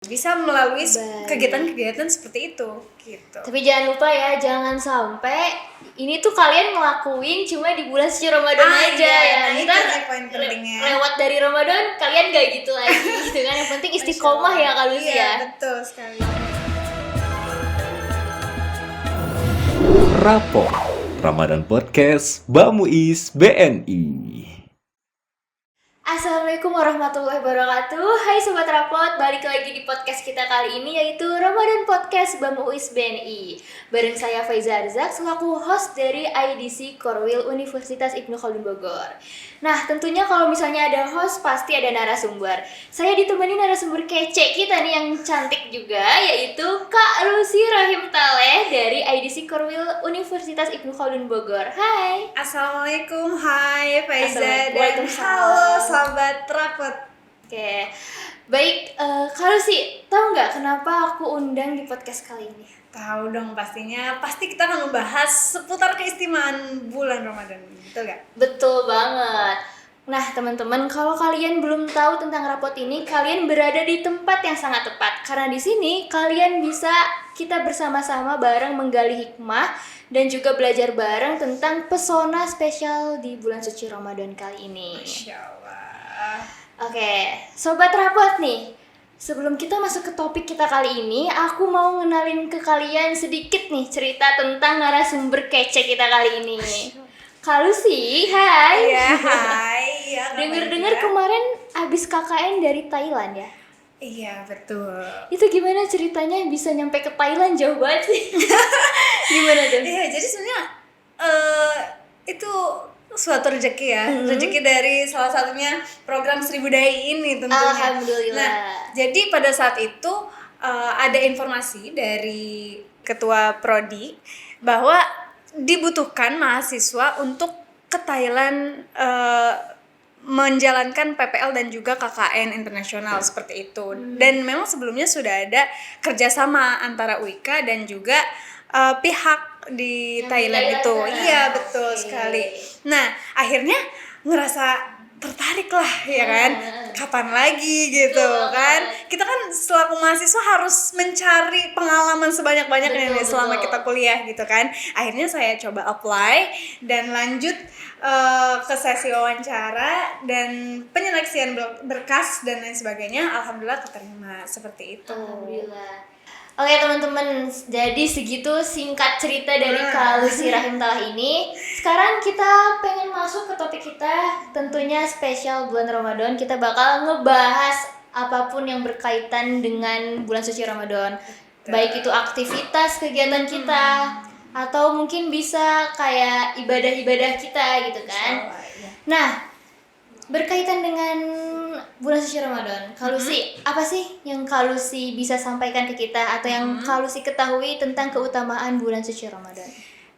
bisa melalui Baik. kegiatan-kegiatan seperti itu gitu. Tapi jangan lupa ya, jangan sampai ini tuh kalian ngelakuin cuma di bulan suci Ramadan aja iya, ya. itu Ntar sih poin pentingnya. lewat dari Ramadan kalian gak gitu lagi gitu kan. Yang penting istiqomah ya kalau iya, ya. betul sekali. Rapor Ramadan Podcast Bamuis BNI. Assalamualaikum warahmatullahi wabarakatuh. Hai Sobat Rapot, balik lagi di podcast kita kali ini yaitu Ramadan Podcast Bamuis BNI. Bareng saya Faiza Arzak selaku host dari IDC Korwil Universitas Ibnu Khaldun Bogor. Nah, tentunya kalau misalnya ada host pasti ada narasumber. Saya ditemani narasumber kece kita nih yang cantik juga, yaitu Kak Lucy Rahim Taleh dari IDC Korwil Universitas Ibnu Khaldun Bogor. Hai. Assalamualaikum, hai Faiza dan Waalaikumsalam. halo sahabat rapot. Oke, baik. Kalau sih, tahu nggak kenapa aku undang di podcast kali ini? Tahu dong pastinya, pasti kita akan membahas seputar keistimewaan bulan Ramadan, betul gak? Betul banget. Nah, teman-teman, kalau kalian belum tahu tentang rapot ini, kalian berada di tempat yang sangat tepat. Karena di sini kalian bisa kita bersama-sama bareng menggali hikmah dan juga belajar bareng tentang pesona spesial di bulan suci Ramadan kali ini. Masya Allah. Oke, Sobat Rapot nih, sebelum kita masuk ke topik kita kali ini, aku mau ngenalin ke kalian sedikit nih cerita tentang narasumber kece kita kali ini. Kak Lucy, hai. Iya, hai. Ya, Dengar-dengar kemarin abis KKN dari Thailand ya? Iya, betul. Itu gimana ceritanya bisa nyampe ke Thailand, jauh banget sih. Gimana tuh? Iya, jadi sebenarnya itu suatu rezeki ya, rezeki dari salah satunya program Seribu Dai ini tentunya. Alhamdulillah. Nah, jadi pada saat itu ada informasi dari Ketua Prodi bahwa dibutuhkan mahasiswa untuk ke Thailand menjalankan PPL dan juga KKN internasional seperti itu. Dan memang sebelumnya sudah ada kerjasama antara UIKA dan juga pihak di Yang Thailand di Thailand itu. sana. Iya, betul Oke. sekali. Nah, akhirnya ngerasa tertarik lah ya kan, kapan lagi gitu Betul kan. banget. Kita kan selaku mahasiswa harus mencari pengalaman sebanyak-banyaknya nih selama Betul. kita kuliah gitu kan. Akhirnya saya coba apply dan lanjut ke sesi wawancara dan penyeleksian berkas dan lain sebagainya. Alhamdulillah keterima seperti itu. Alhamdulillah. Oke teman-teman, jadi segitu singkat cerita dari Kak Lucy Rahim Taleh ini. Sekarang kita pengen masuk ke topik kita, tentunya spesial bulan Ramadan. Kita bakal ngebahas apapun yang berkaitan dengan bulan suci Ramadan. Baik itu aktivitas kegiatan kita, atau mungkin bisa kayak ibadah-ibadah kita gitu kan. Insyaallah, ya. Nah, berkaitan dengan bulan suci Ramadan, Kak Lucy, apa sih yang Kak Lucy bisa sampaikan ke kita atau yang Kak Lucy ketahui tentang keutamaan bulan suci Ramadan?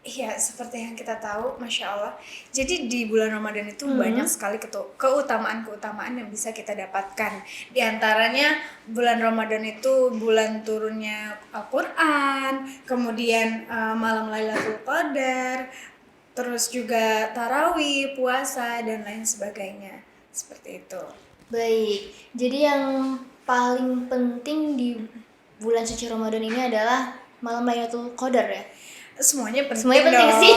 Iya, seperti yang kita tahu, Masya Allah. Jadi di bulan Ramadan itu banyak sekali keutamaan-keutamaan yang bisa kita dapatkan. Di antaranya bulan Ramadan itu bulan turunnya Al-Quran, kemudian malam Lailatul Qadar, terus juga tarawih, puasa, dan lain sebagainya. Seperti itu. Baik, jadi yang paling penting di bulan suci Ramadan ini adalah malam Lailatul Qadar ya? Semuanya penting, Semuanya penting dong. sih.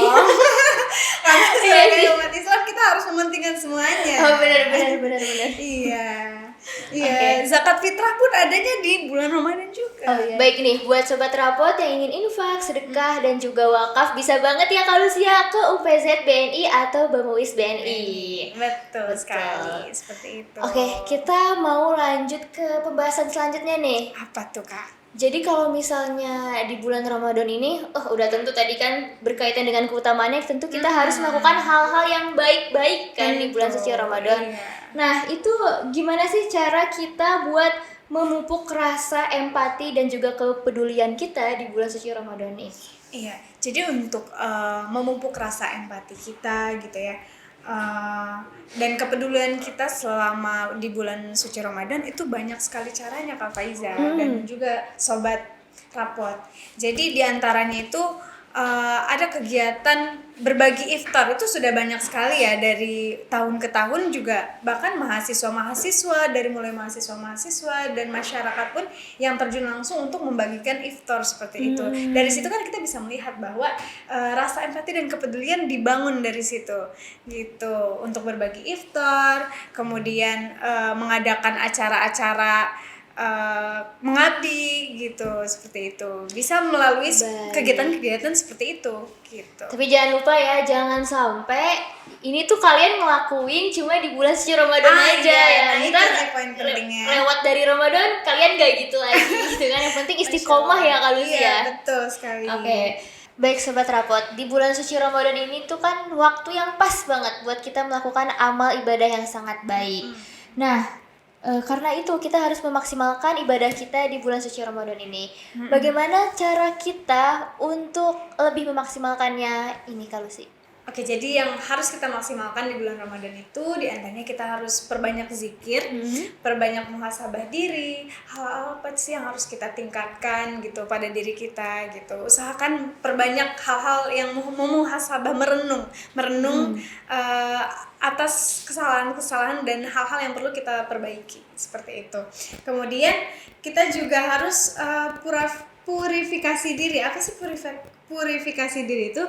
Karena Iya sebagai sih. umat Islam kita harus mementingkan semuanya. Oh benar. Iya. Iya, Oke. zakat fitrah pun adanya di bulan Ramadan juga. Oh, iya. Baik nih, buat Sobat Rapot yang ingin infak, sedekah, dan juga wakaf, bisa banget ya Kak Lucy ya ke UPZ BNI atau Bamuis BNI. Betul sekali, seperti itu. Oke, kita mau lanjut ke pembahasan selanjutnya nih. Apa tuh, Kak? Jadi kalau misalnya di bulan Ramadan ini, udah tentu tadi kan berkaitan dengan keutamaannya, tentu kita harus melakukan hal-hal yang baik-baik kan di bulan suci Ramadan. Iya. Nah, itu gimana sih cara kita buat memupuk rasa empati dan juga kepedulian kita di bulan suci Ramadan ini? Iya, jadi untuk memupuk rasa empati kita gitu ya, dan kepedulian kita selama di bulan suci Ramadan itu banyak sekali caranya Kak Faiza dan juga Sobat Rapot. Jadi diantaranya itu ada kegiatan berbagi iftar. Itu sudah banyak sekali ya dari tahun ke tahun juga, bahkan mahasiswa dari mulai mahasiswa dan masyarakat pun yang terjun langsung untuk membagikan iftar seperti itu. Dari situ kan kita bisa melihat bahwa rasa empati dan kepedulian dibangun dari situ gitu, untuk berbagi iftar, kemudian mengadakan acara-acara mengabdi gitu, seperti itu bisa melalui kegiatan-kegiatan seperti itu gitu. Tapi jangan lupa ya, jangan sampai ini tuh kalian ngelakuin cuma di bulan suci Ramadan aja ya. Nah, Ntar itu poin pentingnya. lewat dari Ramadan kalian gak gitu lagi gitu kan. Yang penting istiqomah ya kalau Iya, betul sekali. Oke. Baik Sobat Rapot, di bulan suci Ramadan ini tuh kan waktu yang pas banget buat kita melakukan amal ibadah yang sangat baik. Nah, karena itu kita harus memaksimalkan ibadah kita di bulan suci Ramadan ini. Bagaimana cara kita untuk lebih memaksimalkannya ini kalau sih? Oke, jadi yang harus kita maksimalkan di bulan Ramadan itu diantaranya kita harus perbanyak zikir, perbanyak muhasabah diri, hal apa sih yang harus kita tingkatkan gitu pada diri kita gitu. Usahakan perbanyak hal-hal yang memuhasabah, merenung atas kesalahan-kesalahan dan hal-hal yang perlu kita perbaiki seperti itu. Kemudian kita juga harus purifikasi diri. Apa sih purifikasi diri itu?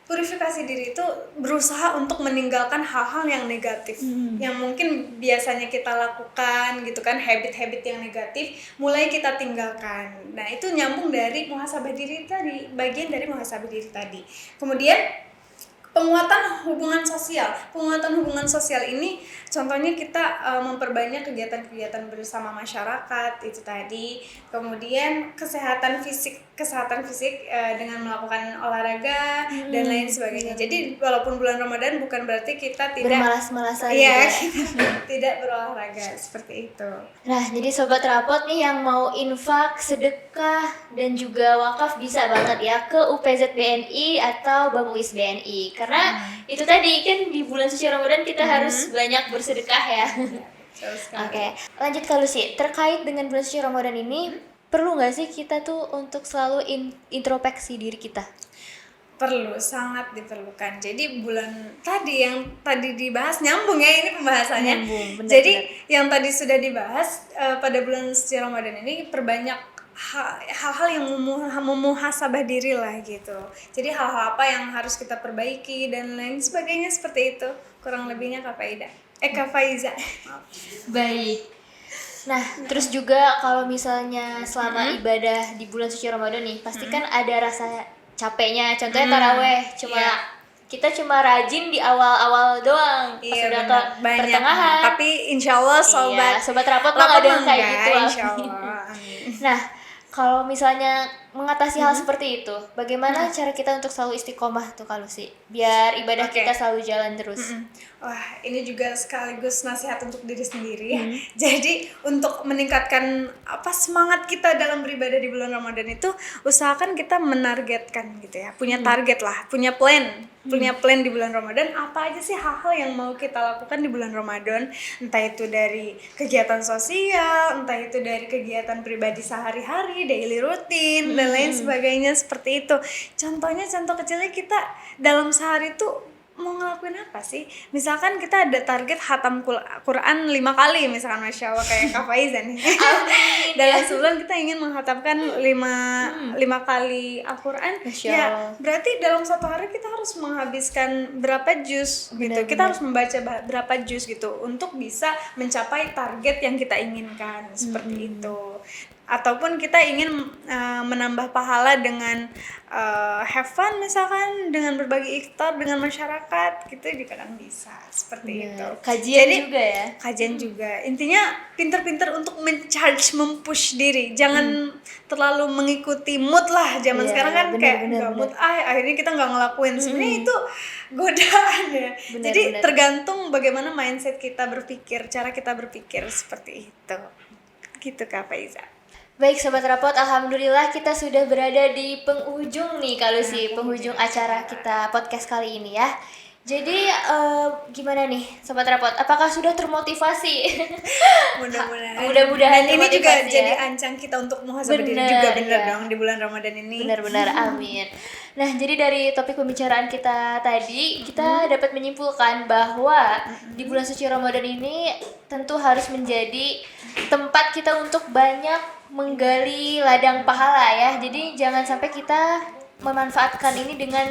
Purifikasi diri itu berusaha untuk meninggalkan hal-hal yang negatif yang mungkin biasanya kita lakukan gitu kan, habit-habit yang negatif mulai kita tinggalkan. Nah, itu nyambung dari muhasabah diri tadi, bagian dari muhasabah diri tadi. Kemudian penguatan hubungan sosial ini contohnya kita memperbanyak kegiatan-kegiatan bersama masyarakat itu tadi. Kemudian kesehatan fisik dengan melakukan olahraga dan lain sebagainya. Jadi walaupun bulan Ramadan bukan berarti kita tidak bermalas-malasan kita tidak berolahraga seperti itu. Nah, jadi Sobat Rapot nih yang mau infak, sedekah dan juga wakaf bisa banget ya ke UPZ BNI atau BAMUIS BNI. Karena itu tadi kan di bulan suci Ramadan kita harus banyak bersedekah ya. Oke, lanjut kalau sih terkait dengan bulan suci Ramadan ini, perlu nggak sih kita tuh untuk selalu introspeksi diri kita? Perlu, sangat diperlukan. Jadi bulan tadi yang tadi dibahas nyambung ya ini pembahasannya. Nyambung, Jadi yang tadi sudah dibahas pada bulan suci Ramadan ini perbanyak hal-hal yang memuhasabah diri lah gitu. Jadi hal-hal apa yang harus kita perbaiki dan lain sebagainya seperti itu. Kurang lebihnya Kak Faiza. Baik. Nah, terus juga kalau misalnya selama ibadah di bulan suci Ramadan nih, pasti kan ada rasa capeknya. Contohnya taraweh, kita cuma rajin di awal-awal doang, pas udah ke pertengahan. Tapi insya Allah sobat rapot mah ada yang kayak gitu. Insya Allah. Nah, kalau misalnya mengatasi hal seperti itu, bagaimana cara kita untuk selalu istiqomah tuh kalau sih, biar ibadah kita selalu jalan terus? Wah, ini juga sekaligus nasihat untuk diri sendiri ya. Jadi untuk meningkatkan semangat kita dalam beribadah di bulan Ramadan itu, usahakan kita menargetkan gitu ya, punya target lah, punya plan di bulan Ramadan. Apa aja sih hal-hal yang mau kita lakukan di bulan Ramadan? Entah itu dari kegiatan sosial, entah itu dari kegiatan pribadi sehari-hari, daily rutin dan lain sebagainya seperti itu. Contohnya, contoh kecilnya kita dalam sehari itu mau ngelakuin apa sih? Misalkan kita ada target hatam Quran 5 kali misalkan, Masya Allah kayak Kak Faiza nih. Dalam sebulan kita ingin menghatamkan 5 kali Al-Quran. Ya, berarti dalam satu hari kita harus menghabiskan berapa juz gitu. Kita harus membaca berapa juz gitu untuk bisa mencapai target yang kita inginkan seperti itu. Ataupun kita ingin menambah pahala dengan have fun misalkan, dengan berbagi iftar dengan masyarakat gitu juga kan bisa seperti itu. Kajian juga ya. Kajian juga. Intinya pinter-pinter untuk mempush diri. Jangan terlalu mengikuti mood lah zaman sekarang kan, kayak nggak mood akhirnya kita nggak ngelakuin. Sebenarnya itu godaan ya. Jadi tergantung bagaimana mindset kita berpikir, cara kita berpikir seperti itu. Gitu Kak Faiza. Baik Sobat Rapot, alhamdulillah kita sudah berada di penghujung nih kalau penghujung acara kita podcast kali ini ya. Jadi gimana nih Sobat Rapot? Apakah sudah termotivasi? Mudah-mudahan. Mudah-mudahan Dan ini juga termotivasi jadi ya. ancang kita untuk muhasabah diri Bener, juga, bener ya. dong, di bulan Ramadan ini. Benar-benar amin. Nah, jadi dari topik pembicaraan kita tadi, kita dapat menyimpulkan bahwa di bulan suci Ramadan ini tentu harus menjadi tempat kita untuk banyak menggali ladang pahala ya. Jadi jangan sampai kita memanfaatkan ini dengan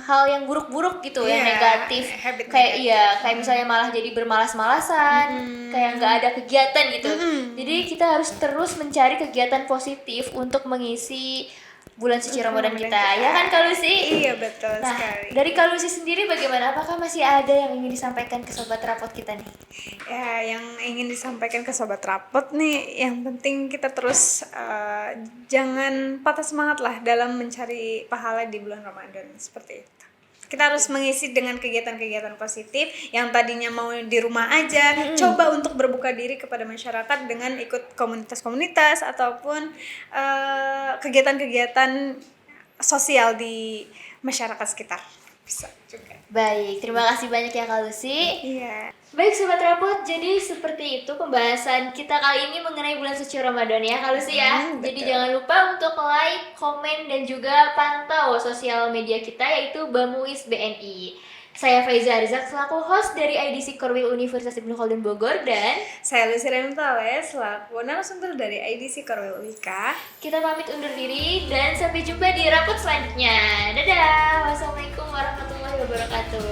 hal yang buruk-buruk gitu, yang Iya, negatif. habit Kayak negatif. kayak misalnya malah jadi bermalas-malasan, kayak nggak ada kegiatan gitu. Jadi kita harus terus mencari kegiatan positif untuk mengisi bulan suci Ramadan kita. Ya kan Kak Lucy? Iya, betul Nah, sekali. dari Kak Lucy sendiri bagaimana? Apakah masih ada yang ingin disampaikan ke Sobat Rapot kita nih? Ya, yang ingin disampaikan ke Sobat Rapot nih, yang penting kita terus jangan patah semangat lah dalam mencari pahala di bulan Ramadan, seperti itu. Kita harus mengisi dengan kegiatan-kegiatan positif yang tadinya mau di rumah aja, coba untuk berbuka diri kepada masyarakat dengan ikut komunitas-komunitas ataupun kegiatan-kegiatan sosial di masyarakat sekitar. Bisa juga. Baik, terima kasih banyak ya Kak Lucy. Iya. Baik Sobat Rapot, jadi seperti itu pembahasan kita kali ini mengenai bulan suci Ramadan ya Kak Lucy ya. Jadi jangan lupa untuk like, komen, dan juga pantau sosial media kita yaitu Bamuis BNI. Saya Faiza Arzak selaku host dari IDC Korwil Universitas Ibnu Khaldun Bogor dan Saya Lucy Remtale selaku narasumber dari IDC Korwil UIK. kita pamit undur diri dan sampai jumpa di rapot selanjutnya. Dadah, wassalamualaikum warahmatullahi wabarakatuh.